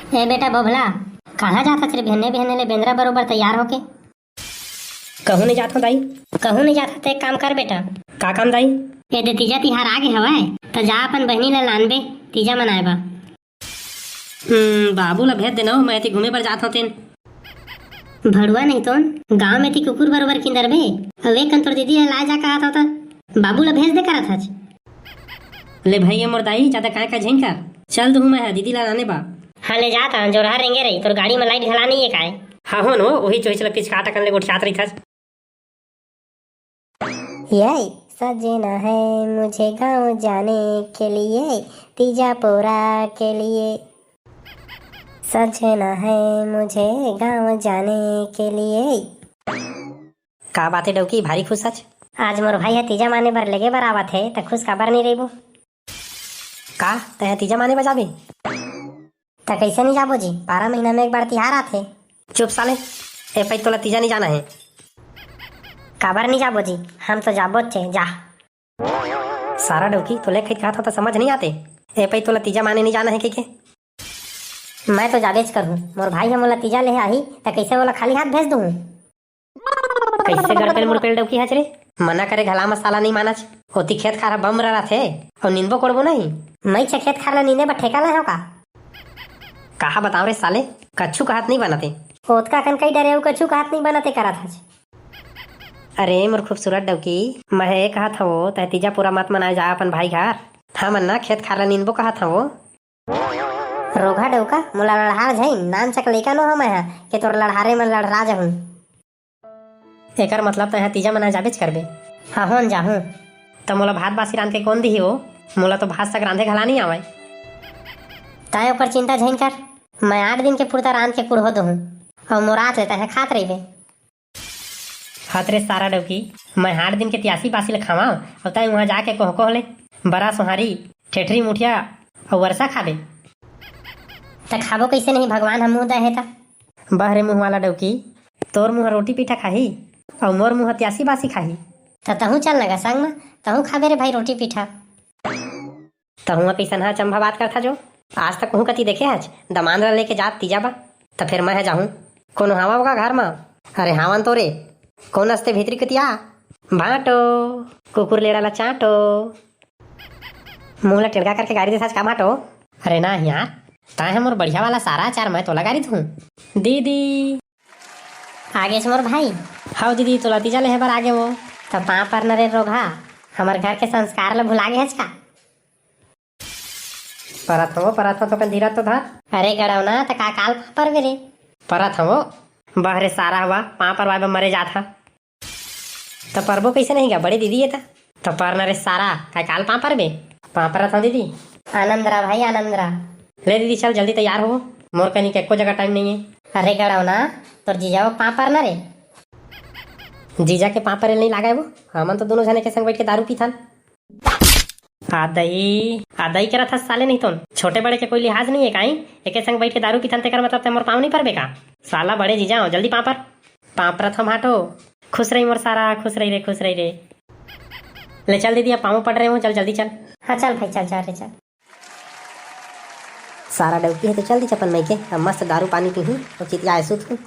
ए बेटा बोभला, कहाँ जाता तेरे बहने बहने ले बेंद्रा बरोबर तैयार होके? कहूँ नहीं जात हो दाई। कहूँ नहीं जाता तो एक काम कर बेटा, का काम दाई? ए दे तीजा तिहार आगे हवाए तो जा अपन बहनी ला लानबे तीजा मनाए बा। बाबू ला भेज देना, मैं ती घूमे पर जात होतेन। भड़ुआ नहीं तो गांव में ती कुकुर बरोबर किंदर बे, अब एक कंतोर दीदी ला जा कहत होता बाबू ला भेज दे करत हज। ले भाई मोर दाई ज्यादा काय का झिंका, चल दूँ मैं दीदी ला लाने बा। हाँ ले जाता जोरहा रेंगे रही तोर गाड़ी में लाइट घला नहीं है काय। हाँ हो नो वही चोही चला पिच काटा करने गोठियात रही था। यही सजना है मुझे गांव जाने के लिए, तीजापुरा के लिए सजना है मुझे गांव जाने के लिए। का बात है डौकी, भारी खुश सच? आज मोर भाई है तीजा माने बर लगे बरावत है तो खुश काबर नहीं रहीबो? का तह तीजा माने बजाबे तो कैसे नहीं जाबो जी, 12 महीना में एक बार तिहार आथे। चुप साले, ए पै तोला तीजा नहीं जाना है। काबर नहीं जाबो जी, हम तो जाबो चे जा। सारा डौकी तो लेख कहा था तो समझ नहीं आते। ए पै तोला तीजा माने नहीं जाना है के? मैं तो जाबेच करूँ, मोर भाई है मोला तीजा ले आही तो कैसे मोला खाली हाथ भेज दूँ? कैसे गड़पेल मुड़पेल डौकी हच रे, मना करे घला मसाला नहीं मानच। होती खेत खारा बम रहा थे और नींबो कोड़बो नहीं। मैं छे खेत खाला नीने पर ठेका ले हो का? कहा बताओ रे साले, कच्छू का हाथ नहीं बनाते। ओतका कन कई डरे कछु का हाथ नहीं बनाते करा था। अरे मोर खूबसूरत डौकी, मैं कहा था वो तह तीजा पूरा मत मनाए जा अपन भाई घर। हाँ मन्ना खेत खाला नींबो कहा था वो। रोगा डौका मोला लड़हार झई नान चक लइका नो हम है के तोर लड़हारे में लड़रा जाहूं। एकर मतलब तह तीजा मनाए जाबेच करबे? हाँ होन जाहूं। तो मोला भात बासी रांध के कौन दी हो? मोला तो भात तक रांधे घला नहीं आवे। ताय ऊपर चिंता झइन कर, मैं 8 दिन के पुरता रांध के कुड़हो दूँ और मोरात लेता है खात रही बे। हतरे सारा डौकी, मैं 8 दिन के त्यासी बासी ले खावा और तय वहाँ जाके कोह ले बरा सोहारी ठेठरी मुठिया और वर्षा खाबे। तो खाबो कैसे नहीं, भगवान हम मुँह दे ता। बहरे मुँह वाला डौकी, तोर मुँह रोटी पीठा खाही और मोर मुँह त्यासी बासी खाही। तो तहूँ चल लगा संग में, तहूँ खाबे रे भाई रोटी पीठा। तहुआ कैसन हा चंभा बात करता जो, आज तक कहूँ कती देखे आज दमान ला लेके जात तीजा बा। तो फिर मैं जाहूँ कोनो हवा होगा घर में? अरे हावन तो रे कौन हस्ते भीतरी कतिया भाटो कुकुर लेड़ा ला चाटो मुँह ला टिड़का करके गाड़ी दे का भाटो। अरे ना यार, ताए है मोर बढ़िया वाला सारा अचार मैं तोला गाड़ी दूँ। दीदी आगे से मोर भाई। हाँ दीदी तोला तीजा ले बार आगे वो तो पाँ पर न रे रोगा, हमारे घर के संस्कार ला भुला गए का? परत हो तो कन धीरत तो धर। अरे गड़ौना तो का काल पर रे परत हो बहरे सारा हुआ पाँ पर वाई मरे जाता तो परबो कैसे नहीं गया बड़े दीदी ये था तो पर न रे सारा का काल पाँ पर बे पाँ परत हो दीदी। आनंदरा भाई आनंदरा। ले दीदी चल जल्दी तैयार हो, मोर कहीं के एको जगह टाइम नहीं है। अरे गड़ौना तोर जीजा पाँ पर न रे? जीजा के पाँ पर नहीं लागा वो, हमन तो दोनों जने के संग बैठ के दारू पीथन। आदई करा था साले नहीं तो छोटे बड़े के कोई लिहाज नहीं है काई, एक संग बैठ के दारू पीथन तेकर मतलब ते मोर पाँव नहीं परबे का? साला बड़े जीजा हो जल्दी पाँ पर हम हाटो। खुश रही मोर सारा, खुश रही रे खुश रही रे। ले चल दीदी अब पाँव पड़ रहे हो, चल जल्दी चल। हाँ चल भाई चल जा रे चल। सारा डौकी है तो चल दी चपन मैं के अब मस्त दारू पानी पीहूँ और चितिया सुत हूँ।